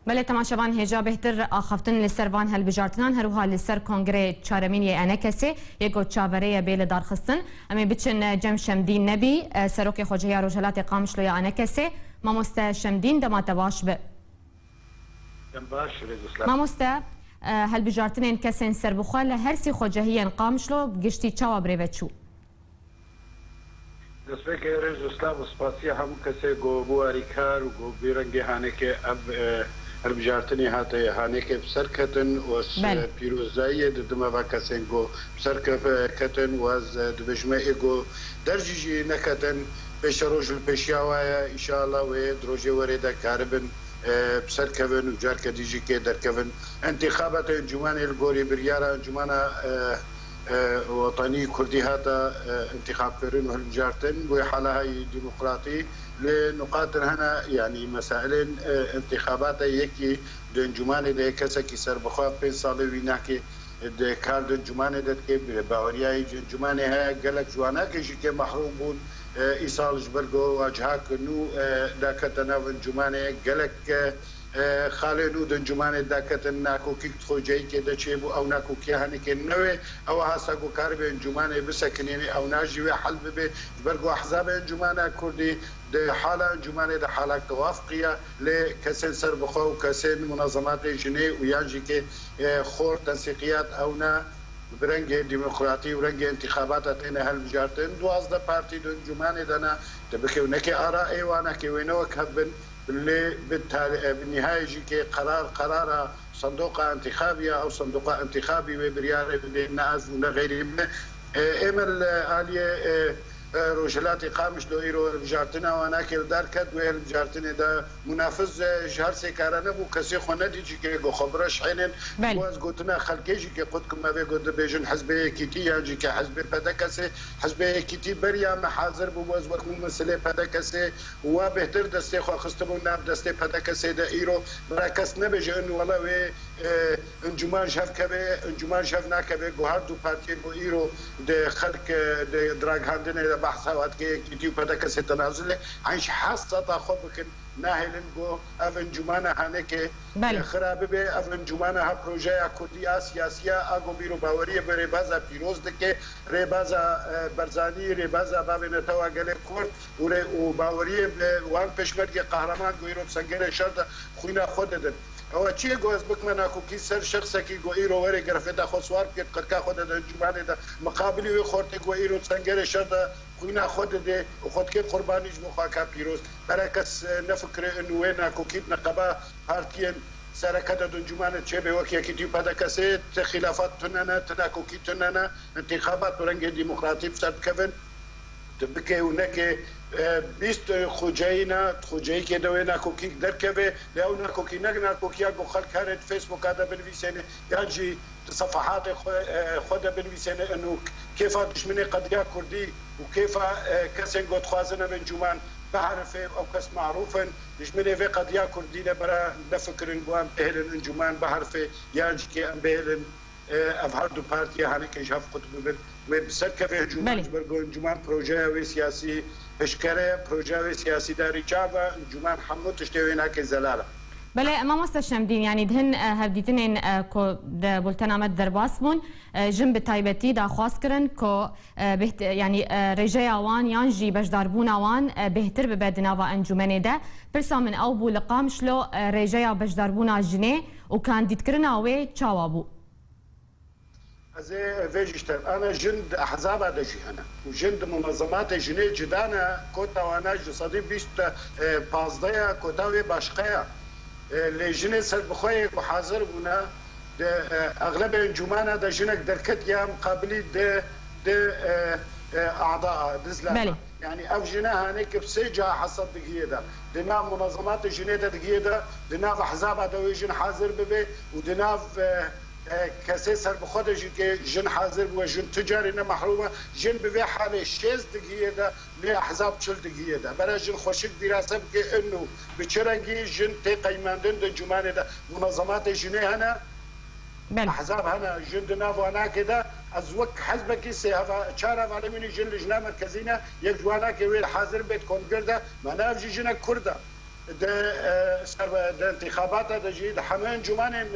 بله تماشاوان هجا بهتر آخفتن لسر وان هلبجارتنان هروها لسر کنگره چارمینی انکسی یکو چاوره بیل دارخستن امی بچن جم شمدین نبی سروک خوجه روجلات قامشلو یا انکسی ماموستا شمدین دمات باش به ماموستا هلبجارتنین کسین سر بخوال هرسی خوجهین قامشلو گشتی چاوا بریوه چو دەستێک ێرێژ ئسلام و سپاسی هەموو کەسێک گۆ بواری کار و گۆ بیرەنگی هانێکێ ئەم هەربژارتنی هاتەیە هانێکێ بسەرکەتن وەس پیرۆزاییە ددمەوە کەسێک گۆ بسەرکەتن وەز دبژمە ئێگۆ دەرجیژی نەکەتن پێشە ڕۆژ پێشیاوایە ئیشاڵا وێ درۆژێ وەرێدا کاربن بسەرکەون و جارکە دیژی کێ دەرکەون انتخابات انجمانی الگۆری بریارە انجمانە وطني كردي هذا انتخاب كرين وهالجارتن وحالها ديمقراطي لنقاط هنا يعني مسائل انتخابات يكي دنجماني ده كسكي سر بخوا بين صالي ويناكي ده كار دنجماني ده كي باورياي دنجماني هي قالك جوانا كي محروم بون ايصال جبرغو واجهاك نو دا كتنا دنجماني قالك خالنو دنجمانه داکتن ناکوکی خوجایی که دچه بو او ناکوکی هنی که نوی او هاساگو کار به انجمانه بسکنینی او ناجیوی حل ببه برگو احزاب انجمانه کردی ده حالا انجمانه ده حالا توافقیه لکسین سر بخوا و کسین منظمات جنی و یانجی که خور تنسیقیات او نا برنگ ديمقراطي ورنگ انتخابات اتين هالبجارتن 12 بارتي دون جمانه دنا تبكيو نكي اراء وانا كي وينو كبن بالنهايه يجي قرار صندوق انتخابي او صندوق انتخابي وبريار الناس وغيرهم امل اليه روجلات قامش دو ايرو بجارتنا وانا كل دار كد ويل بجارتنا دا منافس شهر سكارنا بو كسي خونه دي جي خبره شحنن واز قلتنا خلقي جي قدكم ما بيقول بيجن حزب كيتي يجي كحزب بدكسي حزب كيتي بريا محاضر بو واز وقت مساله بدكسي وبهتر دستي خو خستمو ناب دستي بدكسي دا ايرو بركس نبيجي انه والله وي انجمان شاف كبه انجمان شاف ناكبه جوهر دو بارتي بو ايرو ده خلق ده دراغ هاندنه بحثات كي كيتيو بدك ستنازل عايش حاسه تاخذ بكن ناهلن جو افن جمانه هنك خراب به افن جمانه ها بروجه كرديه سياسيه اگو بيرو باوريه بره بازا پیروز دکه ری بازا برزاني ری بازا بابنه تو گله کورد و باوريه وان پشمرگ قهرمان گويرو سنگره شرط خوينا خودد او چی گوز بکمنا کو کی سر شخص کی گو ایرو وره گرفته دا خو سوار کت قد خود د جمانه دا مقابلی و خورت گو ایرو سنگره شرط خوينا خود ده وخد كيف قربانيش مخاكا بيروز بركس نفكر انه وين كوكيت نقبا بارتيين سركة دنجمانة شبه وكي كتيو بدكسي خلافات تنانا تناكوكي تنانا انتخابات ورنج ديمقراطي بسرد كفن تبكي هناك بيست خوجينا خوجي كده وين كوكي دركبه لو كوكي نغنا كوكي اكو خلق كانت فيسبوك هذا بالفيسين يجي صفحات خدها بالفيسين انه كيف دشمني قضيه كردي وكيف كسن قد خوازنا من جمان بعرف او كس معروفا دشمني في قضيه كردي لبرا نفكر نقوم اهل الانجمان بعرف ياجي كي ام بهل افهر دو بارتي هانيك شاف قطب بسركه في جمان برغو انجمان بروجه سياسي اشكره بروجه سياسي داري جابا انجمان حمود تشتوينا كزلاله بله ما مستشمدين يعني دهن هفديتين كو ده بولتن آمد درباسمون جنب تایبتی دا خواست کرن که يعني رجاء وان يانجي بجداربون وان بهتر ببدنا و انجمنه ده برسا من او بو لقام شلو رجاء بجداربون جنه و كان ديت کرنا وي چاوابو ازي فيجشتر انا جند احزاب ادجي انا وجند منظمات جنيه جدانا كوتا وانا جسدي بيست بازدايا كوتاوي باشقيا لجنة سربخوي وحاضر بنا اغلب انجمانه ده جنك دركت يا مقابلي ده اعضاء دزلا يعني اف جناها هنيك بسجا حسب دقيقه دنا منظمات جنيه دقيقه دنا احزاب ده جن حاضر ببي ودنا كاسي سربخوده جن حاضر وجن تجاري محرومه جن ببي حاله 6 دقيقه لاحزاب 10 دقيقه برا جن خوشك دراسه انه بچرنگي جن تي قيماندن د جمانه ده منظمات جنيه هنا احزاب هنا جن دنا وانا كده ازوك حزبك سيها چارا عالمين جن لجنه مركزينه يك جوانا كي حاضر بيت كونغردا مناف جن كردا ده انتخابات دجيد حمان جمان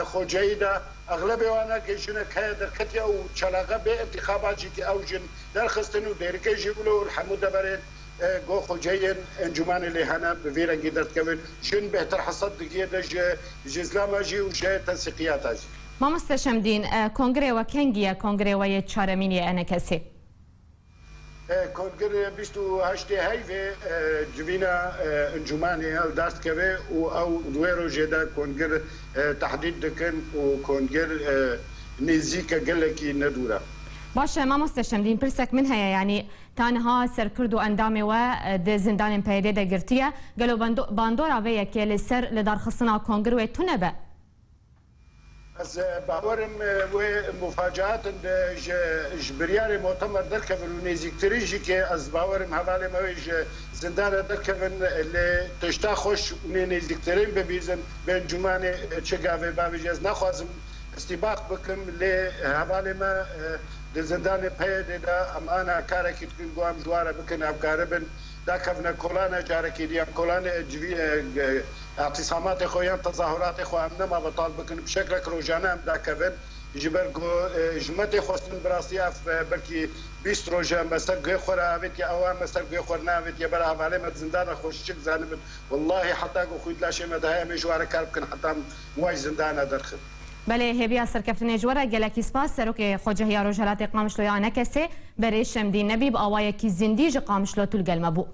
خوجيدا اغلب وانا كيشنا كادر كتيا وشلاغه بانتخابات جي اوجن درخستنو ديركي جيبلو الحمود برين جو خوجين انجمان اللي هنا بفيرا قدرت كمان جن بهتر حصد دقيقه جزلامه جي وجاي تنسيقيات اجي ما مستشمدين كونغري وكنجيا كونغري ويا تشارميني انا كسي كونغر بيستو هاشتي هايفي جوينا انجماني دارت كبه او دويرو جدا كونغر تحديد دكن وكونغر نزيكا قلكي ندورا باشه ما مستشمدين برسك منها يعني تانها سر كردو اندامي و د زندان بيدي دا قرتيا قالوا باندورا ويا كي لسر لدار خصنا كونغر ويتونبه از باورم و مفاجآت جبرياري مؤتمر دركفن ونيزيكتريجي كي از باورم حوالي مويج زندان دركفن اللي تشتا خوش ونيزيكترين ببيزن بين جماني تشقافي بابيجاز ناخوازم استباق بكم اللي حوالي ما زندان بيدي دا ام انا كاركي تكون قوام جوارة بكن افقاربن دا كفنا كولانا جاركي ديام كولانا اعتصامات خويان تظاهرات خو امنما بطالب بكن بشكل روجانا دا كفن جبركو جمتي خوستن براسيا بلكي 20 روجا مسر خورا بيت اوام مسر خورنا بيت يا برا على ما زندان خوشك زانب والله حتى خويت لا شي ما ده مجوار كربكن حتى مواج زندان درخ بله هبیا سرکفتن جوره گلکی سپاس سروک خوجه یا روجلات قامشلو یا نکسه برای شمدین نبی با آوای کی زندیج قامشلو طول گلمه بو